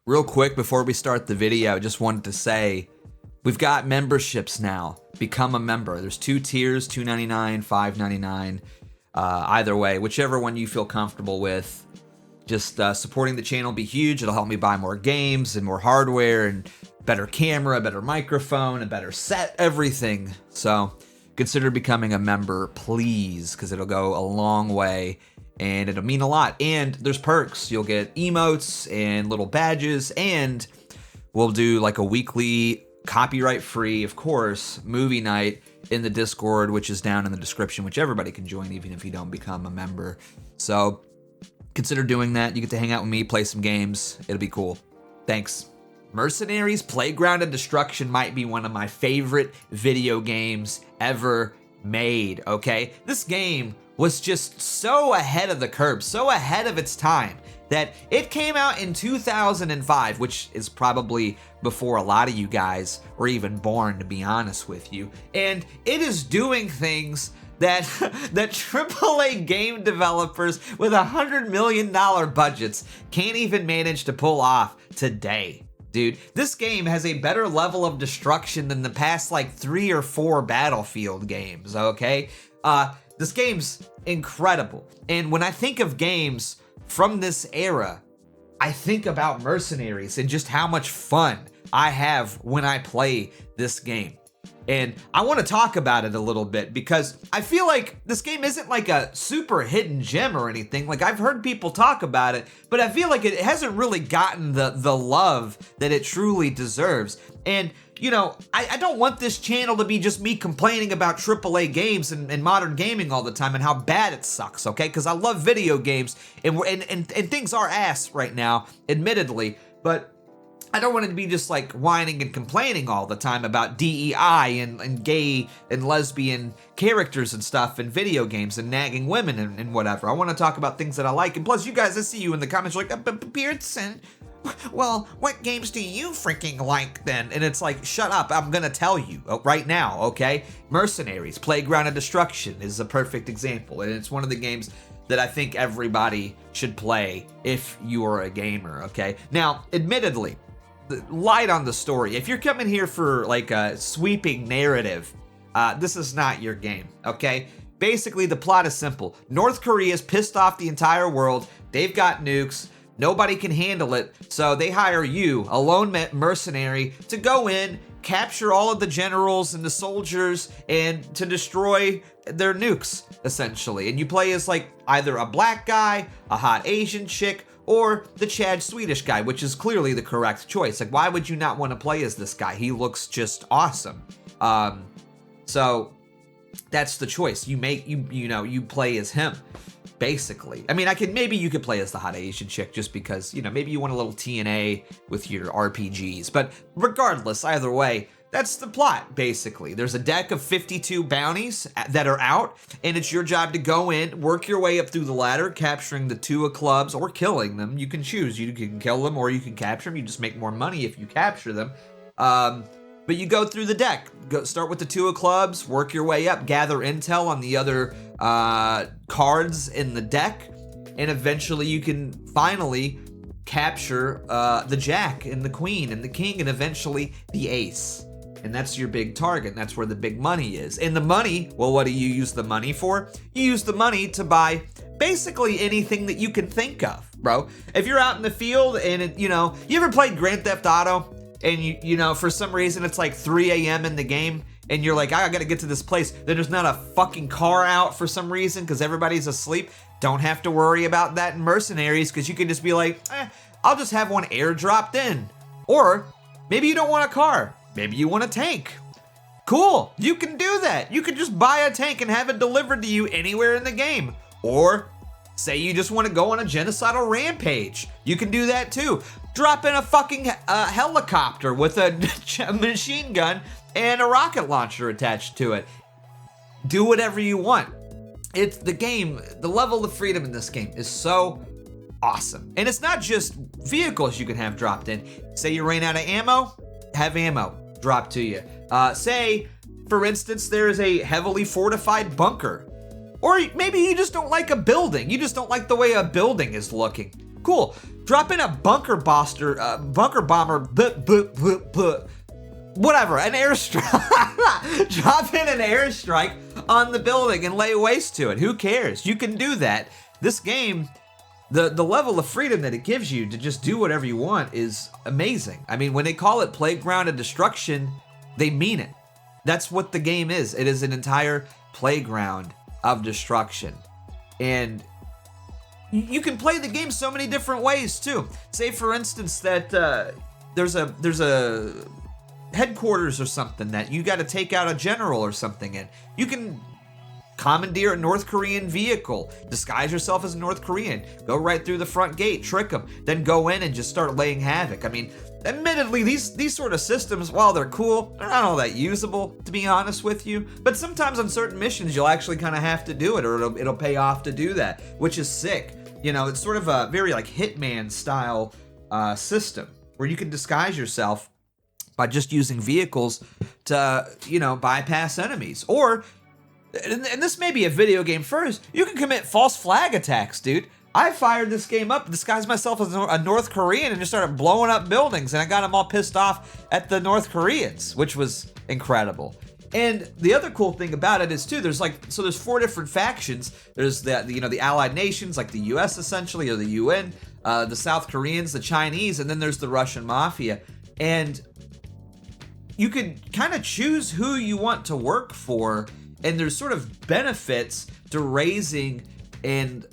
Real quick before we start the video, I just wanted to say we've got memberships now. Become a member. There's 2 tiers, $2.99, $5.99. Either way, whichever one you feel comfortable with. Just supporting the channel will be huge. It'll help me buy more games and more hardware and better camera, better microphone, a better set, everything. So consider becoming a member, please, because it'll go a long way. And it'll mean a lot. And there's perks. You'll get emotes and little badges. And we'll do like a weekly, copyright-free, of course, movie night in the Discord, which is down in the description, which everybody can join even if you don't become a member. So consider doing that. You get to hang out with me, play some games. It'll be cool. Thanks. Mercenaries Playground of Destruction might be one of my favorite video games ever made, okay? This game was just so ahead of the curve, so ahead of its time, that it came out in 2005, which is probably before a lot of you guys were even born, to be honest with you. And it is doing things that AAA game developers with $100 million budgets can't even manage to pull off today. Dude, this game has a better level of destruction than the past like 3 or 4 Battlefield games, okay? This game's incredible. And when I think of games from this era, I think about Mercenaries and just how much fun I have when I play this game. And I want to talk about it a little bit because I feel like this game isn't like a super hidden gem or anything. Like, I've heard people talk about it, but I feel like it hasn't really gotten the love that it truly deserves. And, you know, I don't want this channel to be just me complaining about AAA games and modern gaming all the time and how bad it sucks, okay? Because I love video games and things are ass right now, admittedly, but I don't want it to be just like whining and complaining all the time about DEI and gay and lesbian characters and stuff in video games and nagging women and whatever. I want to talk about things that I like. And plus, you guys, I see you in the comments like, Pearson, well, what games do you freaking like then? And it's like, shut up, I'm gonna tell you right now, okay? Mercenaries, Playground of Destruction is a perfect example. And it's one of the games that I think everybody should play if you are a gamer, okay? Now, admittedly, light on the story. If you're coming here for like a sweeping narrative, this is not your game, okay? Basically, the plot is simple. North Korea's pissed off the entire world. They've got nukes. Nobody can handle it, so they hire you, a lone mercenary, to go in, capture all of the generals and the soldiers, and to destroy their nukes, essentially. And you play as like either a black guy, a hot Asian chick, or the Chad Swedish guy, which is clearly the correct choice. Like, why would you not want to play as this guy? He looks just awesome. So that's the choice. You make, you play as him, basically. I mean, maybe you could play as the hot Asian chick just because, maybe you want a little TNA with your RPGs. But regardless, either way, that's the plot, basically. There's a deck of 52 bounties that are out, and it's your job to go in, work your way up through the ladder, capturing the 2 of clubs, or killing them. You can choose. You can kill them, or you can capture them. You just make more money if you capture them. But you go through the deck. Start with the 2 of clubs, work your way up, gather intel on the other cards in the deck, and eventually you can finally capture the jack and the queen and the king and eventually the ace. And that's your big target. That's where the big money is. And the money, well, what do you use the money for? You use the money to buy basically anything that you can think of, bro. If you're out in the field and, you ever played Grand Theft Auto and, you for some reason it's like 3 a.m. in the game and you're like, I gotta get to this place. Then there's not a fucking car out for some reason because everybody's asleep. Don't have to worry about that in Mercenaries because you can just be like, I'll just have one airdropped in. Or maybe you don't want a car. Maybe you want a tank. Cool, you can do that. You can just buy a tank and have it delivered to you anywhere in the game. Or say you just want to go on a genocidal rampage. You can do that too. Drop in a fucking helicopter with a machine gun and a rocket launcher attached to it. Do whatever you want. It's the game, the level of freedom in this game is so awesome. And it's not just vehicles you can have dropped in. Say you ran out of ammo, have ammo dropped to you. Say, for instance, there is a heavily fortified bunker. Or maybe you just don't like a building. You just don't like the way a building is looking. Cool. Drop in a bunker bomber, whatever, an airstrike. Drop in an airstrike on the building and lay waste to it. Who cares? You can do that. This game, the level of freedom that it gives you to just do whatever you want is amazing. I mean, when they call it Playground of Destruction, they mean it. That's what the game is. It is an entire playground of destruction. And you can play the game so many different ways too. Say for instance that there's a headquarters or something that you got to take out a general or something in. You can commandeer a North Korean vehicle, disguise yourself as a North Korean, go right through the front gate, trick them, then go in and just start laying havoc. I mean, admittedly, these sort of systems, while they're cool, they're not all that usable, to be honest with you. But sometimes on certain missions, you'll actually kind of have to do it, or it'll pay off to do that, which is sick. You know, it's sort of a very like Hitman style system where you can disguise yourself by just using vehicles to, you know, bypass enemies. Or, and this may be a video game first, you can commit false flag attacks, dude. I fired this game up, disguised myself as a North Korean, and just started blowing up buildings, and I got them all pissed off at the North Koreans, which was incredible. And the other cool thing about it is too, there's 4 different factions. There's the Allied nations, like the US essentially, or the UN, the South Koreans, the Chinese, and then there's the Russian mafia. And you can kind of choose who you want to work for, and there's sort of benefits to raising and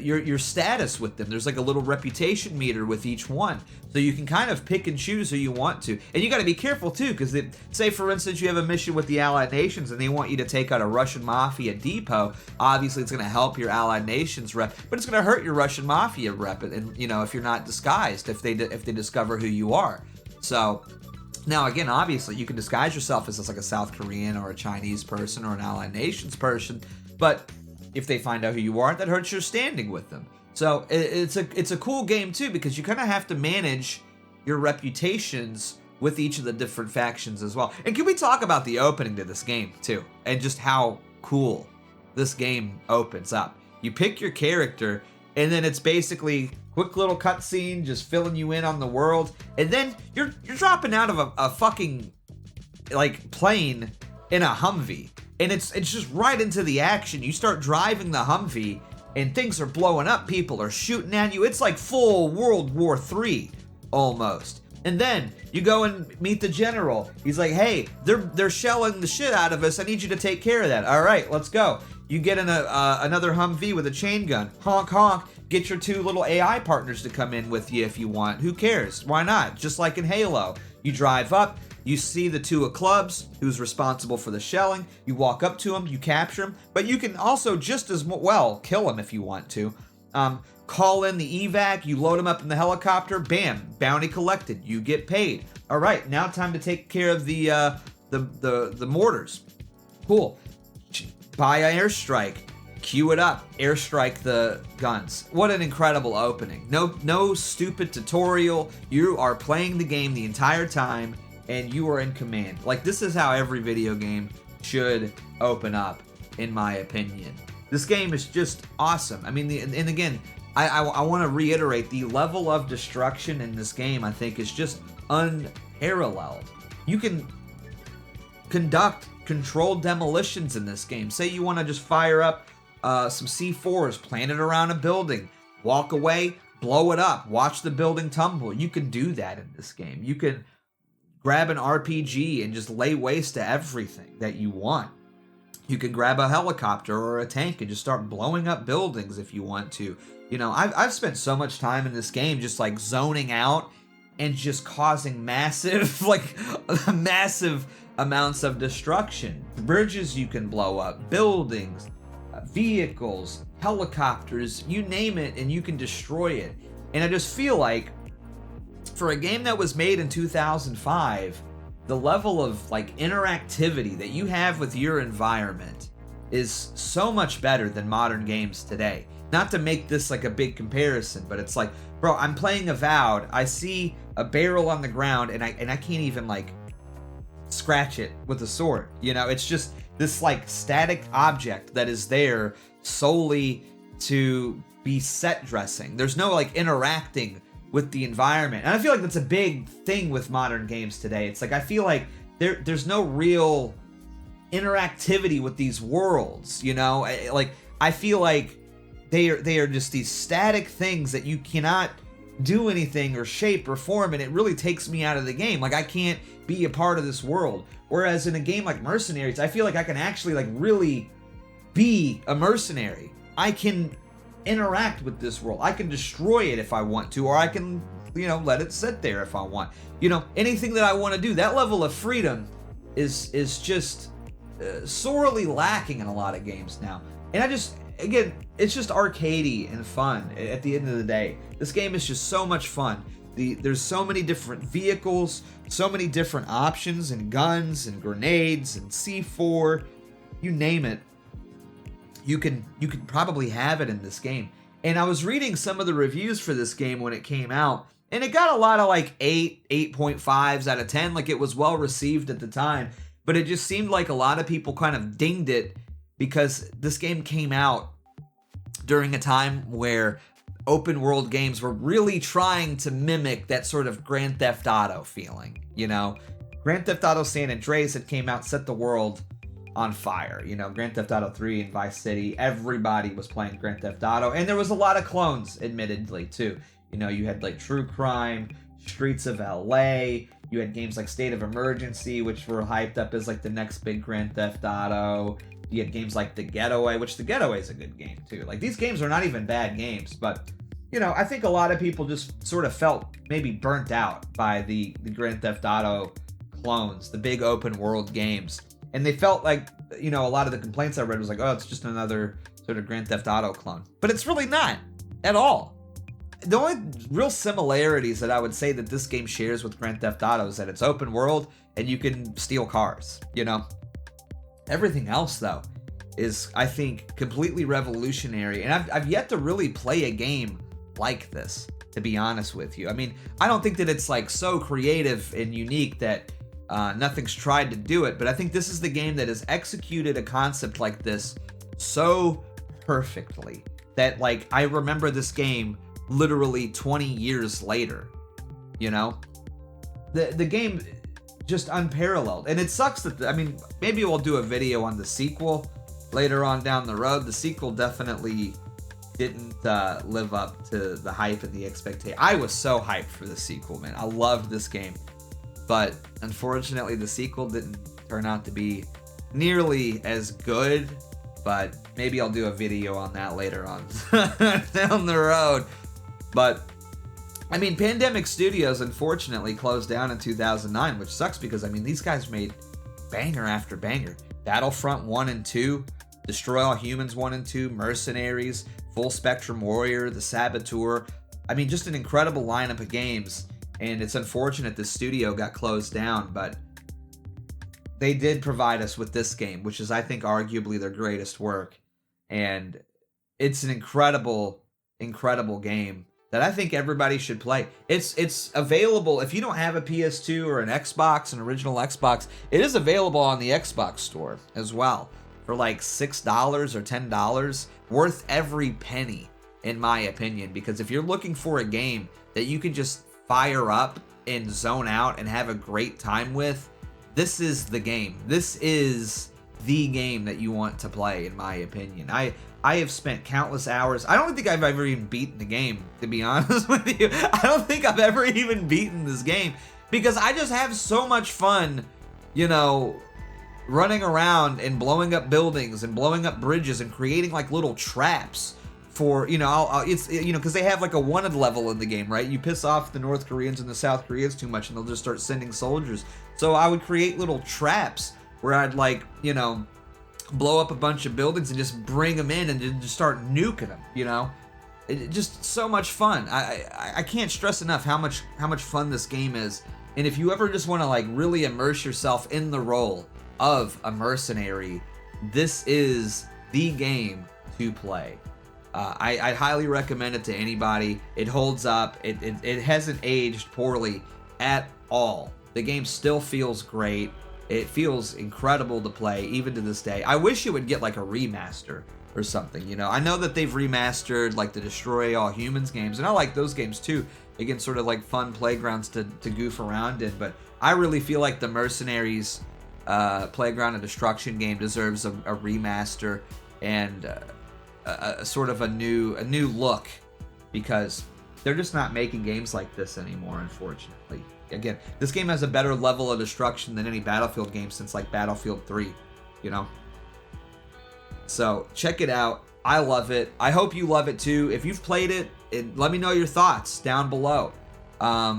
your status with them. There's like a little reputation meter with each one, so you can kind of pick and choose who you want to. And you got to be careful too, because say for instance you have a mission with the Allied nations and they want you to take out a Russian mafia depot. Obviously it's going to help your Allied nations rep, but it's going to hurt your Russian mafia rep, and you know, if you're not disguised, if they discover who you are. So now again, obviously you can disguise yourself as like a South Korean or a Chinese person or an Allied nations person, but if they find out who you are, that hurts your standing with them. So it's a cool game too, because you kind of have to manage your reputations with each of the different factions as well. And can we talk about the opening to this game too, and just how cool this game opens up? You pick your character, and then it's basically quick little cutscene just filling you in on the world, and then you're dropping out of a fucking like plane in a Humvee. And it's just right into the action. You start driving the Humvee, and things are blowing up. People are shooting at you. It's like full World War III, almost. And then you go and meet the general. He's like, hey, they're shelling the shit out of us. I need you to take care of that. All right, let's go. You get in another Humvee with a chain gun. Honk, honk. Get your 2 little AI partners to come in with you if you want. Who cares? Why not? Just like in Halo. You drive up. You see the 2 of clubs, who's responsible for the shelling. You walk up to him, you capture him, but you can also just as well kill him if you want to. Call in the evac, you load him up in the helicopter, bam, bounty collected, you get paid. All right, now time to take care of the mortars. Cool. Buy an airstrike, queue it up, airstrike the guns. What an incredible opening. No stupid tutorial. You are playing the game the entire time, and you are in command. Like, this is how every video game should open up, in my opinion. This game is just awesome. I mean, and again, I want to reiterate, the level of destruction in this game, I think, is just unparalleled. You can conduct controlled demolitions in this game. Say you want to just fire up some C4s, plant it around a building, walk away, blow it up, watch the building tumble. You can do that in this game. You can grab an RPG and just lay waste to everything that you want. You can grab a helicopter or a tank and just start blowing up buildings if you want to. You know, I've spent so much time in this game just like zoning out and just causing massive, like massive amounts of destruction. Bridges you can blow up, buildings, vehicles, helicopters, you name it, and you can destroy it. And I just feel like for a game that was made in 2005, the level of like interactivity that you have with your environment is so much better than modern games today. Not to make this like a big comparison, but it's like, bro, I'm playing Avowed, I see a barrel on the ground and I can't even like scratch it with a sword. You know, it's just this like static object that is there solely to be set dressing. There's no like interacting with the environment. And I feel like that's a big thing with modern games today. It's like I feel like there's no real interactivity with these worlds, you know? Like I feel like they are just these static things that you cannot do anything or shape or form, and it really takes me out of the game. Like I can't be a part of this world. Whereas in a game like Mercenaries, I feel like I can actually like really be a mercenary. I can interact with this world. I can destroy it if I want to, or I can, you know, let it sit there if I want. You know, anything that I want to do. That level of freedom is just sorely lacking in a lot of games now. And again, it's just arcadey and fun at the end of the day. This game is just so much fun. There's so many different vehicles, so many different options and guns and grenades and C4, you name it. You can probably have it in this game. And I was reading some of the reviews for this game when it came out, and it got a lot of like 8.5s out of 10. Like it was well received at the time, but it just seemed like a lot of people kind of dinged it because this game came out during a time where open world games were really trying to mimic that sort of Grand Theft Auto feeling, you know? Grand Theft Auto San Andreas had came out, set the world on fire. You know, Grand Theft Auto 3 and Vice City, everybody was playing Grand Theft Auto, and there was a lot of clones, admittedly, too. You know, you had like True Crime, Streets of LA, you had games like State of Emergency, which were hyped up as like the next big Grand Theft Auto. You had games like The Getaway, which The Getaway is a good game, too. Like, these games are not even bad games, but, you know, I think a lot of people just sort of felt maybe burnt out by the Grand Theft Auto clones, the big open world games. And they felt like, you know, a lot of the complaints I read was like, oh, it's just another sort of Grand Theft Auto clone. But it's really not at all. The only real similarities that I would say that this game shares with Grand Theft Auto is that it's open world and you can steal cars, you know? Everything else, though, is, I think, completely revolutionary. And I've yet to really play a game like this, to be honest with you. I mean, I don't think that it's like so creative and unique that nothing's tried to do it, but I think this is the game that has executed a concept like this so perfectly that, like, I remember this game literally 20 years later, you know? The game, just unparalleled. And it sucks that, I mean, maybe we'll do a video on the sequel later on down the road. The sequel definitely didn't live up to the hype and the expectation. I was so hyped for the sequel, man. I loved this game. But unfortunately, the sequel didn't turn out to be nearly as good. But maybe I'll do a video on that later on down the road. But, I mean, Pandemic Studios unfortunately closed down in 2009, which sucks because, I mean, these guys made banger after banger. Battlefront 1 and 2, Destroy All Humans 1 and 2, Mercenaries, Full Spectrum Warrior, The Saboteur. I mean, just an incredible lineup of games. And it's unfortunate the studio got closed down, but they did provide us with this game, which is, I think, arguably their greatest work. And it's an incredible, incredible game that I think everybody should play. It's available. If you don't have a PS2 or an Xbox, an original Xbox, it is available on the Xbox store as well for like $6 or $10. Worth every penny, in my opinion, because if you're looking for a game that you can just fire up and zone out and have a great time with, this is the game. This is the game that you want to play, in my opinion. I have spent countless hours. I don't think I've ever even beaten the game, to be honest with you. I don't think I've ever even beaten this game because I just have so much fun, you know, running around and blowing up buildings and blowing up bridges and creating like little traps for, you know, it's, you know, because they have like a wanted level in the game, right? You piss off the North Koreans and the South Koreans too much and they'll just start sending soldiers. So I would create little traps where I'd like, you know, blow up a bunch of buildings and just bring them in and just start nuking them, you know? Just so much fun. I can't stress enough how much fun this game is. And if you ever just want to like really immerse yourself in the role of a mercenary, this is the game to play. I highly recommend it to anybody. It holds up. It hasn't aged poorly at all. The game still feels great. It feels incredible to play even to this day. I wish it would get like a remaster or something, you know. I know that they've remastered like the Destroy All Humans games, and I like those games too. Again, sort of like fun playgrounds to goof around in, but I really feel like the Mercenaries Playground of Destruction game deserves a remaster and a sort of a new look, because they're just not making games like this anymore, unfortunately. Again, this game has a better level of destruction than any Battlefield game since like Battlefield 3, you know? So check it out. I love it. I hope you love it too. If you've played it, let me know your thoughts down below. Let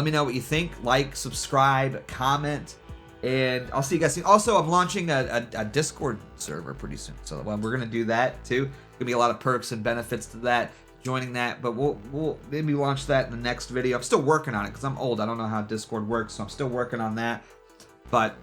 me know what you think. Like, subscribe, comment, and I'll see you guys soon. Also, I'm launching a Discord server pretty soon, so we're going to do that too. Gonna be a lot of perks and benefits to that, joining that, but we'll maybe launch that in the next video. I'm still working on it because I'm old. I don't know how Discord works, so I'm still working on that. But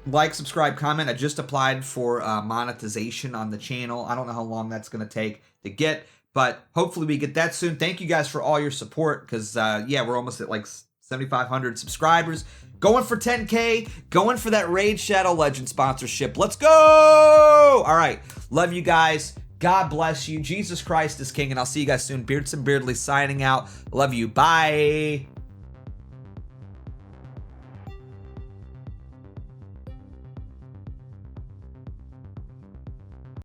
like, subscribe, comment. I just applied for monetization on the channel. I don't know how long that's going to take to get, but hopefully we get that soon. Thank you guys for all your support, because yeah, we're almost at like 7,500 subscribers. Going for 10K, going for that Raid Shadow Legend sponsorship. Let's go! All right, love you guys. God bless you. Jesus Christ is King, and I'll see you guys soon. Beards and Beardly signing out. Love you. Bye.